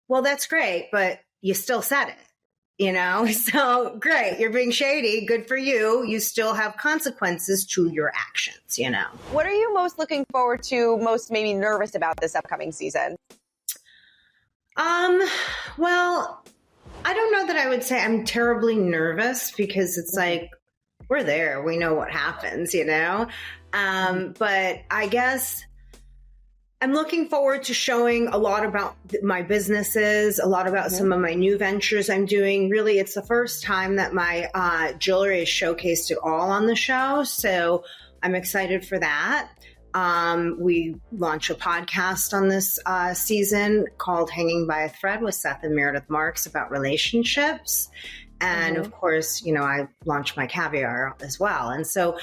well, that's great, but you still said it. So great. You're being shady. Good for you. You still have consequences to your actions, What are you most looking forward to, most maybe nervous about this upcoming season? Well, I don't know that I would say I'm terribly nervous because it's like, we're there. We know what happens, But I guess I'm looking forward to showing a lot about my businesses, a lot about some of my new ventures I'm doing. Really, it's the first time that my jewelry is showcased at all on the show. So I'm excited for that. We launched a podcast on this season called Hanging by a Thread with Seth and Meredith Marks about relationships. And of course, I launched my caviar as well. And so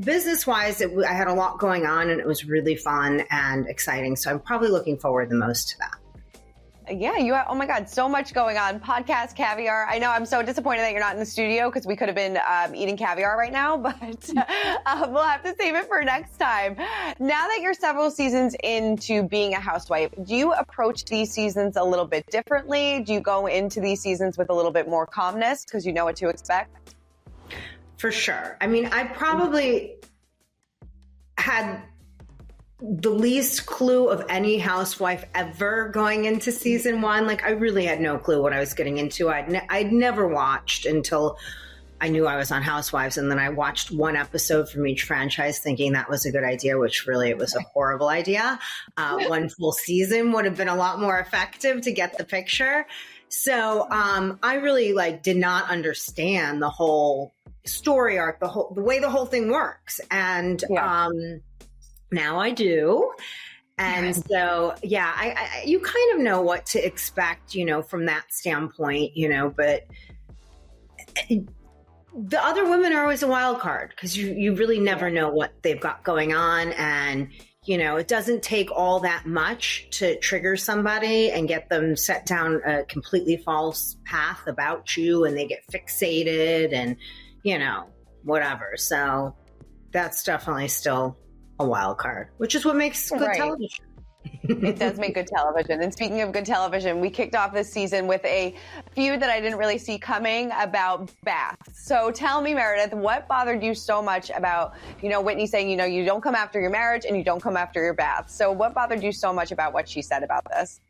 business-wise, I had a lot going on and it was really fun and exciting. So I'm probably looking forward the most to that. Yeah, you have, oh my God, so much going on. Podcast, caviar. I know I'm so disappointed that you're not in the studio because we could have been eating caviar right now, but we'll have to save it for next time. Now that you're several seasons into being a housewife, do you approach these seasons a little bit differently? Do you go into these seasons with a little bit more calmness because you know what to expect? For sure. I mean, I probably had the least clue of any housewife ever going into season one. Like, I really had no clue what I was getting into. I'd never watched until I knew I was on Housewives. And then I watched one episode from each franchise thinking that was a good idea, which really it was a horrible idea. One full season would have been a lot more effective to get the picture. So I really did not understand the whole story arc, the way the whole thing works. And now I do. And so, I you kind of know what to expect, from that standpoint, but the other women are always a wild card because you really never know what they've got going on. And, it doesn't take all that much to trigger somebody and get them set down a completely false path about you and they get fixated and, whatever. So that's definitely still a wild card, which is what makes good television. It does make good television. And speaking of good television, we kicked off this season with a feud that I didn't really see coming about baths. So tell me, Meredith, what bothered you so much about, Whitney saying, you don't come after your marriage and you don't come after your baths. So what bothered you so much about what she said about this?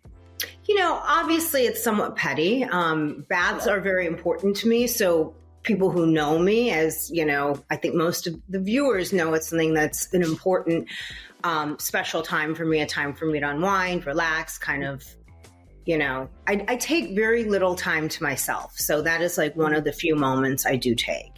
Obviously it's somewhat petty. Baths are very important to me. So people who know me, as I think most of the viewers know, it's something that's an important special time for me, a time for me to unwind, relax, kind of, I take very little time to myself. So that is one of the few moments I do take.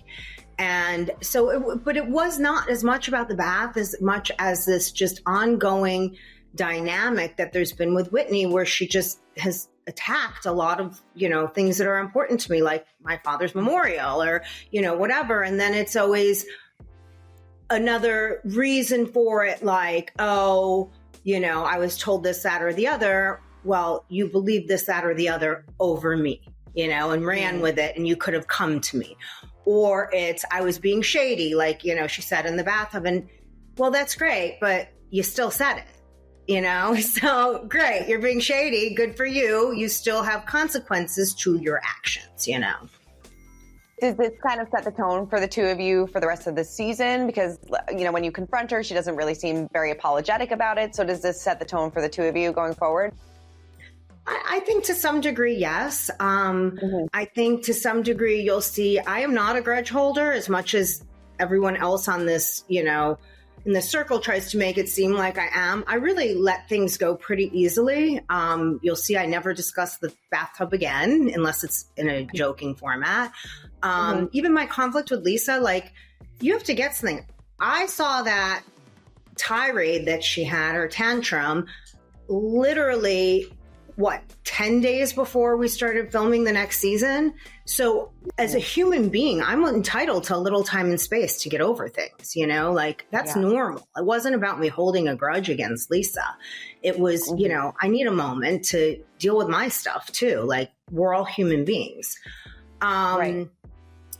And so, but it was not as much about the bath as much as this just ongoing dynamic that there's been with Whitney, where she just has attacked a lot of, things that are important to me, like my father's memorial or, whatever. And then it's always another reason for it, like, oh, I was told this, that, or the other. Well, you believe this, that, or the other over me, and ran with it, and you could have come to me. Or it's, I was being shady, like, she said in the bathtub, and well, that's great, but you still said it. So great. You're being shady. Good for you. You still have consequences to your actions, Does this kind of set the tone for the two of you for the rest of the season? Because, when you confront her, she doesn't really seem very apologetic about it. So does this set the tone for the two of you going forward? I think to some degree, yes. I think to some degree, you'll see I am not a grudge holder as much as everyone else on this, in the circle tries to make it seem like I am. I really let things go pretty easily. You'll see I never discuss the bathtub again, unless it's in a joking format. Even my conflict with Lisa, you have to get something. I saw that tirade that she had, her tantrum, literally, 10 days before we started filming the next season. So as a human being, I'm entitled to a little time and space to get over things, that's normal. It wasn't about me holding a grudge against Lisa. It was, I need a moment to deal with my stuff too. We're all human beings. Right.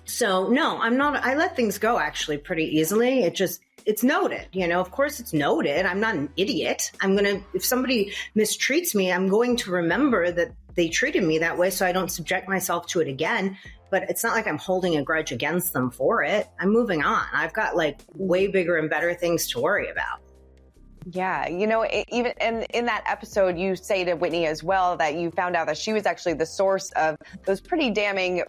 So no, I'm not, I let things go actually pretty easily. It just, it's noted. Of course it's noted. I'm not an idiot. If somebody mistreats me, I'm going to remember that they treated me that way so I don't subject myself to it again. But it's not like I'm holding a grudge against them for it. I'm moving on. I've got like way bigger and better things to worry about. Yeah. Even in that episode, you say to Whitney as well that you found out that she was actually the source of those pretty damning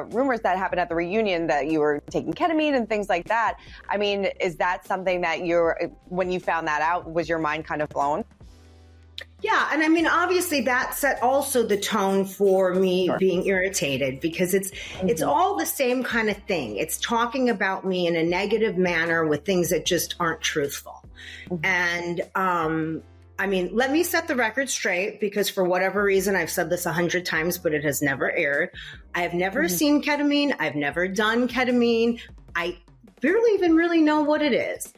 rumors that happened at the reunion, that you were taking ketamine and things like that. I mean, is that something that when you found that out, was your mind kind of blown? Yeah. And I mean, obviously that set also the tone for me being irritated, because it's all the same kind of thing. It's talking about me in a negative manner with things that just aren't truthful. And, I mean, let me set the record straight, because for whatever reason, I've said this 100 times, but it has never aired. I have never seen ketamine. I've never done ketamine. I barely even really know what it is.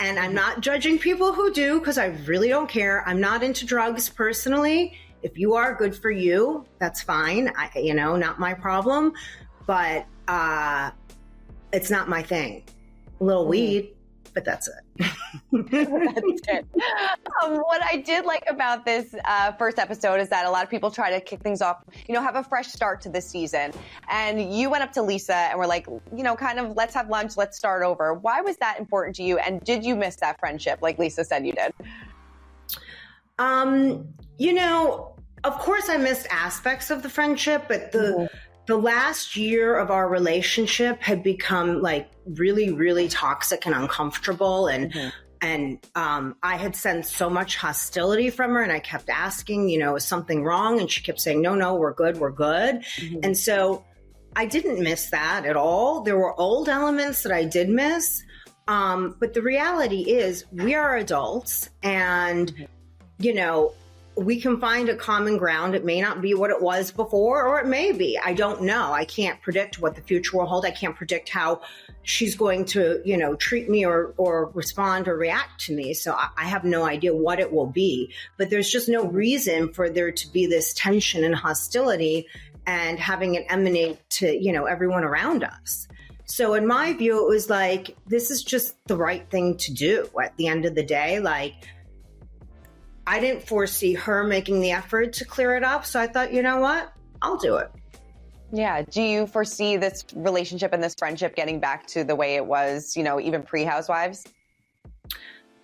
And I'm not judging people who do, because I really don't care. I'm not into drugs personally. If you are, good for you. That's fine. Not my problem. But it's not my thing. A little weed, but that's it. That's it. What I did like about this first episode is that a lot of people try to kick things off, have a fresh start to the season. And you went up to Lisa and were like, kind of, let's have lunch, let's start over. Why was that important to you? And did you miss that friendship like Lisa said you did? Of course I missed aspects of the friendship, but the last year of our relationship had become like really, really toxic and uncomfortable. And I had sensed so much hostility from her, and I kept asking, is something wrong? And she kept saying, no, we're good. And so I didn't miss that at all. There were old elements that I did miss. But the reality is we are adults, and, we can find a common ground. It may not be what it was before, or it may be. I don't know. I can't predict what the future will hold. I can't predict how she's going to, treat me or respond or react to me. So I have no idea what it will be. But there's just no reason for there to be this tension and hostility and having it emanate to, everyone around us. So in my view, it was like, this is just the right thing to do at the end of the day. Like, I didn't foresee her making the effort to clear it up. So I thought, you know what? I'll do it. Yeah. Do you foresee this relationship and this friendship getting back to the way it was, even pre-Housewives?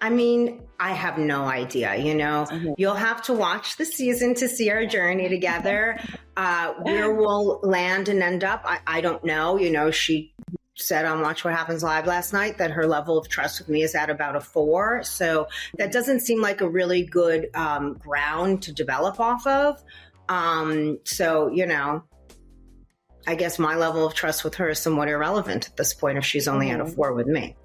I mean, I have no idea, You'll have to watch the season to see our journey together. Where we'll land and end up, I don't know. She said on Watch What Happens Live last night that her level of trust with me is at about a 4. So that doesn't seem like a really good ground to develop off of. So, I guess my level of trust with her is somewhat irrelevant at this point if she's only at a 4 with me.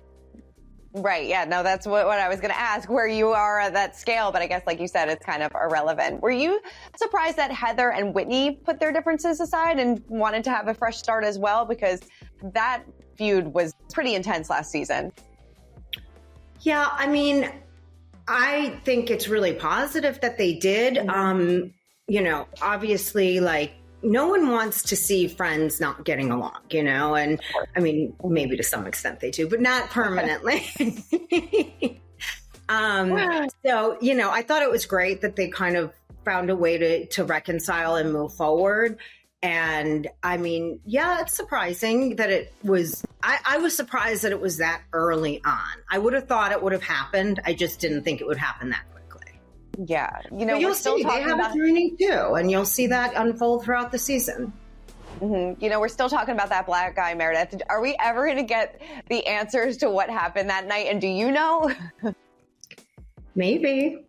Right. Yeah. No, that's what I was going to ask, where you are at that scale. But I guess, like you said, it's kind of irrelevant. Were you surprised that Heather and Whitney put their differences aside and wanted to have a fresh start as well? Because that feud was pretty intense last season. Yeah. I mean, I think it's really positive that they did. Obviously, like, no one wants to see friends not getting along, and I mean, maybe to some extent they do, but not permanently. So, I thought it was great that they kind of found a way to reconcile and move forward. And I mean, yeah, it's surprising that it was, I was surprised that it was that early on. I would have thought it would have happened. I just didn't think it would happen that quickly. Yeah. But you'll see, they have a journey too, and you'll see that unfold throughout the season. We're still talking about that Blac guy, Meredith. Are we ever going to get the answers to what happened that night? And do you know? Maybe.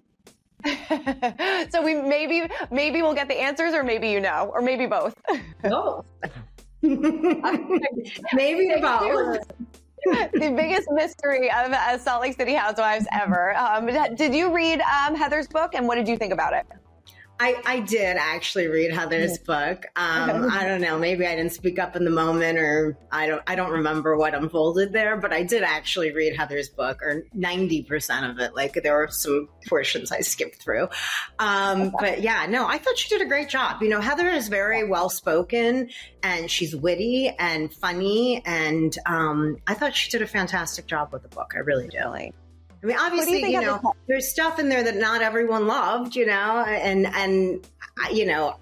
So maybe we'll get the answers, or maybe or maybe both. Both. Maybe both. The biggest mystery of Salt Lake City Housewives ever. Did you read Heather's book, and what did you think about it? I did actually read Heather's book. I don't know, maybe I didn't speak up in the moment, or I don't remember what unfolded there, but I did actually read Heather's book, or 90% of it. Like, there were some portions I skipped through. But yeah, no, I thought she did a great job. You know, Heather is very well spoken, and she's witty and funny, and I thought she did a fantastic job with the book. I really do. I mean, obviously, you know, there's stuff in there that not everyone loved, you know, and you know,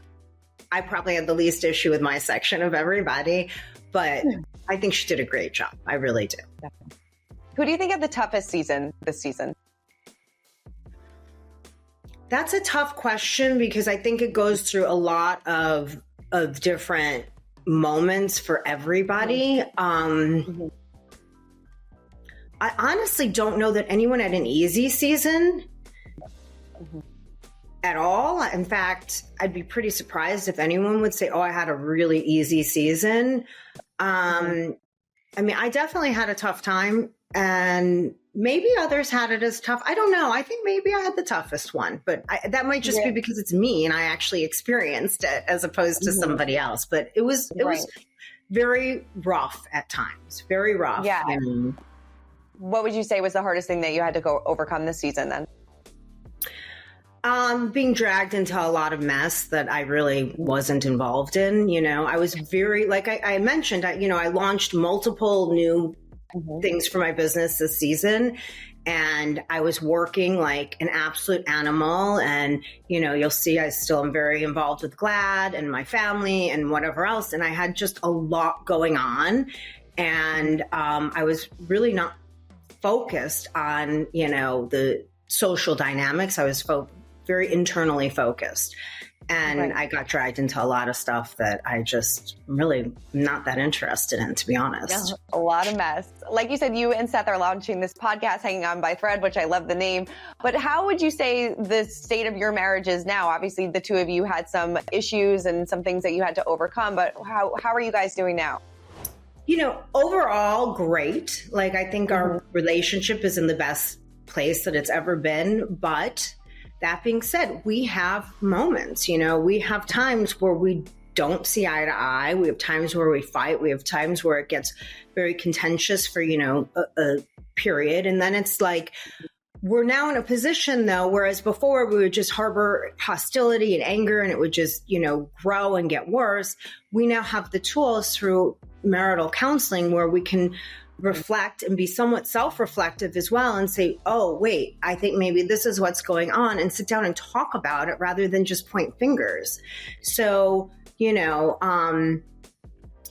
I probably had the least issue with my section of everybody, but I think she did a great job. I really do. Definitely. Who do you think had the toughest season this season? That's a tough question, because I think it goes through a lot of different moments for everybody. I honestly don't know that anyone had an easy season at all. In fact, I'd be pretty surprised if anyone would say, oh, I had a really easy season. I mean, I definitely had a tough time, and maybe others had it as tough. I don't know. I think maybe I had the toughest one, but that might just be because it's me and I actually experienced it as opposed to somebody else. But it was very rough at times, very rough. Yeah. What would you say was the hardest thing that you had to go overcome this season then? Being dragged into a lot of mess that I really wasn't involved in. You know, I was very, like I mentioned, I launched multiple new things for my business this season, and I was working like an absolute animal. And, you know, you'll see I still am very involved with GLAD and my family and whatever else. And I had just a lot going on, and I was really not focused on, you know, the social dynamics. I was very internally focused, and I got dragged into a lot of stuff that I just really not that interested in, to be honest. Yeah, a lot of mess. Like you said, you and Seth are launching this podcast, Hanging On by Thread, which I love the name. But how would you say the state of your marriage is now? Obviously, the two of you had some issues and some things that you had to overcome, but how are you guys doing now? You know, overall, great. Like, I think our relationship is in the best place that it's ever been. But that being said, we have moments, you know, we have times where we don't see eye to eye. We have times where we fight. We have times where it gets very contentious for, you know, a period. And then it's like, we're now in a position, though, whereas before we would just harbor hostility and anger and it would just, you know, grow and get worse. We now have the tools through marital counseling where we can reflect and be somewhat self-reflective as well and say, oh, wait, I think maybe this is what's going on, and sit down and talk about it rather than just point fingers. So, you know,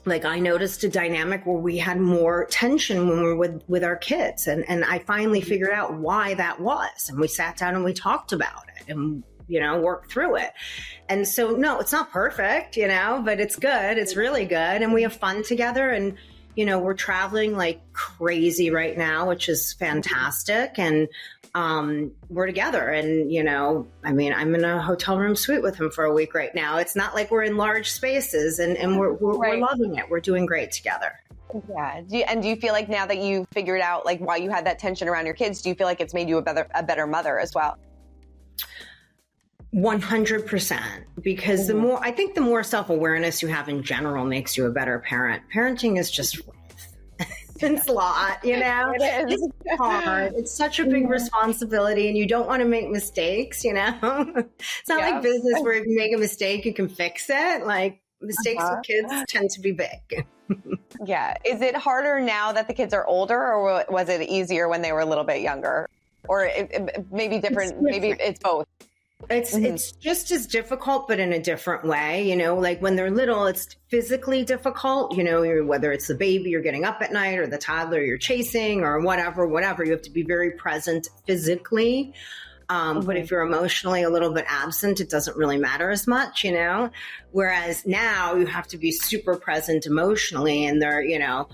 like I noticed a dynamic where we had more tension when we were with our kids. And I finally figured out why that was. And we sat down and we talked about it and, you know, worked through it. And so, no, it's not perfect, you know, but it's good. It's really good. And we have fun together. And, you know, we're traveling like crazy right now, which is fantastic. And we're together. And, you know, I mean, I'm in a hotel room suite with him for a week right now. It's not like we're in large spaces, and we're loving it. We're doing great together. Yeah. Do you feel like now that you figured out like why you had that tension around your kids, do you feel like it's made you a better mother as well? 100%, because I think the more self-awareness you have in general makes you a better parent. Parenting is just it's a lot, you know. It is. It's hard. It's such a big responsibility, and you don't want to make mistakes, you know. It's not like business where if you make a mistake, you can fix it. Like, mistakes with kids tend to be big. Yeah. Is it harder now that the kids are older, or was it easier when they were a little bit younger? Or it maybe different, maybe it's both. It's just as difficult, but in a different way. You know, like when they're little, it's physically difficult, you know, whether it's the baby you're getting up at night or the toddler you're chasing or whatever, you have to be very present physically. But if you're emotionally a little bit absent, it doesn't really matter as much, you know, whereas now you have to be super present emotionally, and they're, you know,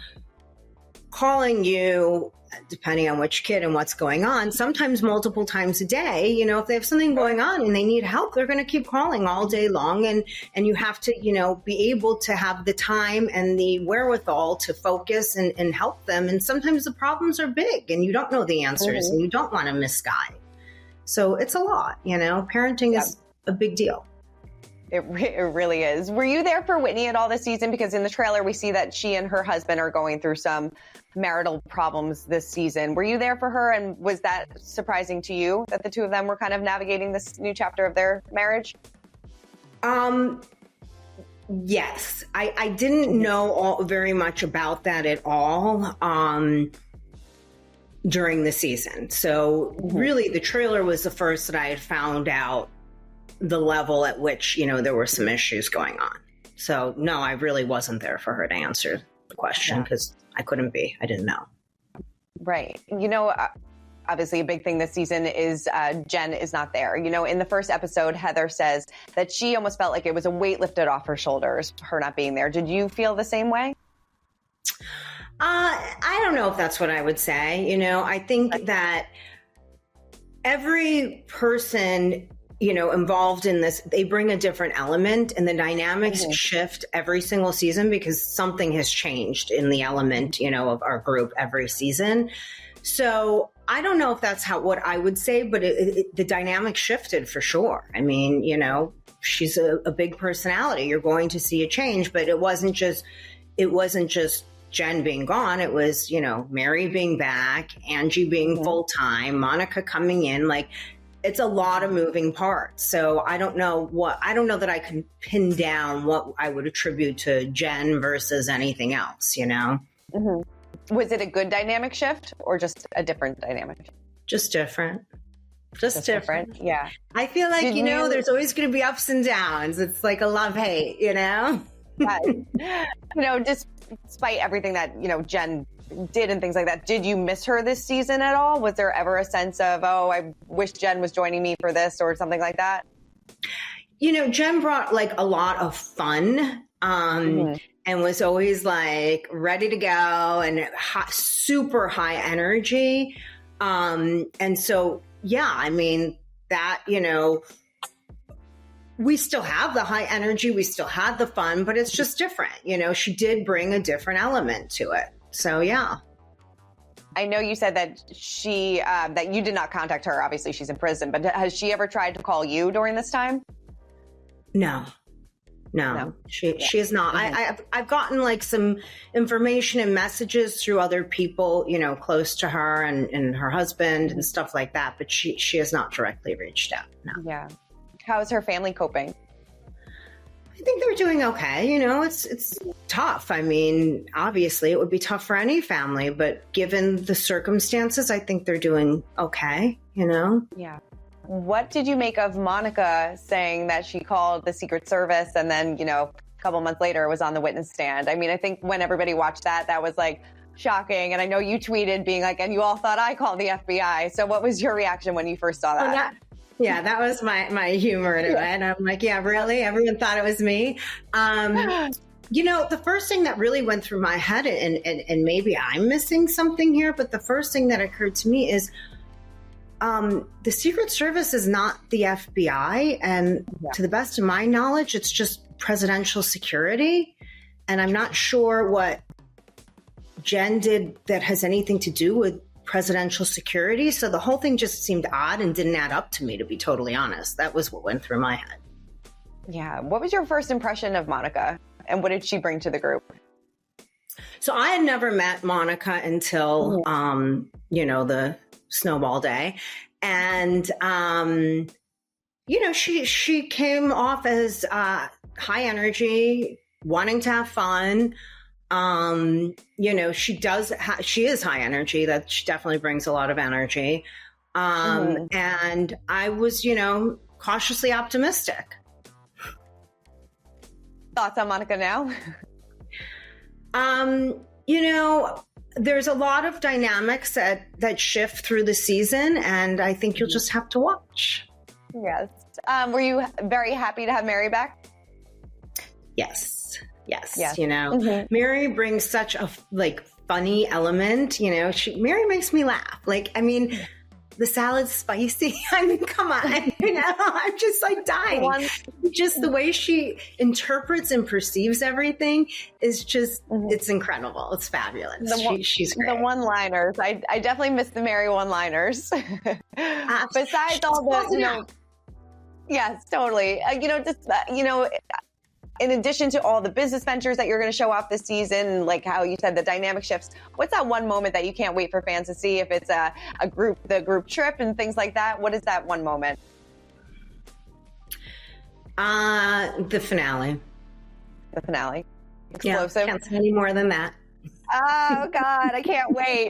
calling you, depending on which kid and what's going on, sometimes multiple times a day. You know, if they have something going on and they need help, they're going to keep calling all day long. And you have to, you know, be able to have the time and the wherewithal to focus and help them. And sometimes the problems are big and you don't know the answers and you don't want to misguide. So it's a lot, you know, parenting a big deal. It really is. Were you there for Whitney at all this season? Because in the trailer, we see that she and her husband are going through some marital problems this season. Were you there for her? And was that surprising to you that the two of them were kind of navigating this new chapter of their marriage? Yes. I didn't know very much about that at all during the season. So really the trailer was the first that I had found out the level at which, there were some issues going on. So no, I really wasn't there for her to answer the question because I couldn't be. I didn't know. Right. Obviously a big thing this season is Jen is not there. In the first episode, Heather says that she almost felt like it was a weight lifted off her shoulders, her not being there. Did you feel the same way? I don't know if that's what I would say. I think that every person involved in this, they bring a different element and the dynamics shift every single season because something has changed in the element, of our group every season. So I don't know if that's what I would say, but the dynamic shifted for sure. I mean, she's a big personality. You're going to see a change, but it wasn't just Jen being gone. It was, Mary being back, Angie being full-time, Monica coming in, it's a lot of moving parts. So I don't know that I can pin down what I would attribute to Jen versus anything else, Was it a good dynamic shift or just a different dynamic? Just different. Just different. Yeah. I feel like, there's always going to be ups and downs. It's like a love-hate, Yeah. Despite everything that, Jen did and things like that, did you miss her this season at all? Was there ever a sense of, I wish Jen was joining me for this or something like that? Jen brought a lot of fun and was always ready to go and super high energy. And so, yeah, I mean that, we still have the high energy. We still had the fun, but it's just different. She did bring a different element to it. So, yeah. I know you said that that you did not contact her. Obviously, she's in prison, but has she ever tried to call you during this time? No. She is not. I've gotten some information and messages through other people, close to her and her husband and stuff like that. But she has not directly reached out. No. Yeah. How's her family coping? I think they're doing okay. It's tough. I mean, obviously it would be tough for any family, but given the circumstances, I think they're doing okay, Yeah. What did you make of Monica saying that she called the Secret Service and then, a couple months later was on the witness stand? I mean, I think when everybody watched that was shocking. And I know you tweeted being and you all thought I called the FBI. So what was your reaction when you first saw that? Yeah, that was my humor in it. And I'm yeah, really? Everyone thought it was me. The first thing that really went through my head, and maybe I'm missing something here, but the first thing that occurred to me is the Secret Service is not the FBI. And to the best of my knowledge, it's just presidential security. And I'm not sure what Jen did that has anything to do with presidential security. So the whole thing just seemed odd and didn't add up to me, to be totally honest. That was what went through my head. Yeah. What was your first impression of Monica and what did she bring to the group? So I had never met Monica until, the snowball day. And, she came off as high energy, wanting to have fun. She is high energy. That she definitely brings a lot of energy. And I was, cautiously optimistic. Thoughts on Monica now? There's a lot of dynamics that shift through the season, and I think you'll just have to watch. Yes. Were you very happy to have Mary back? Yes. Mary brings such a funny element. Mary makes me laugh. The salad's spicy. I mean, come on, I'm just dying. Just the way she interprets and perceives everything is just, it's incredible. It's fabulous. She's great. The one-liners. I definitely miss the Mary one-liners. Besides all the, Yes, totally. In addition to all the business ventures that you're going to show off this season, like how you said the dynamic shifts, what's that one moment that you can't wait for fans to see? If it's the group trip and things like that, what is that one moment? The finale. The finale. Explosive. Yeah, can't say any more than that. Oh God, I can't wait.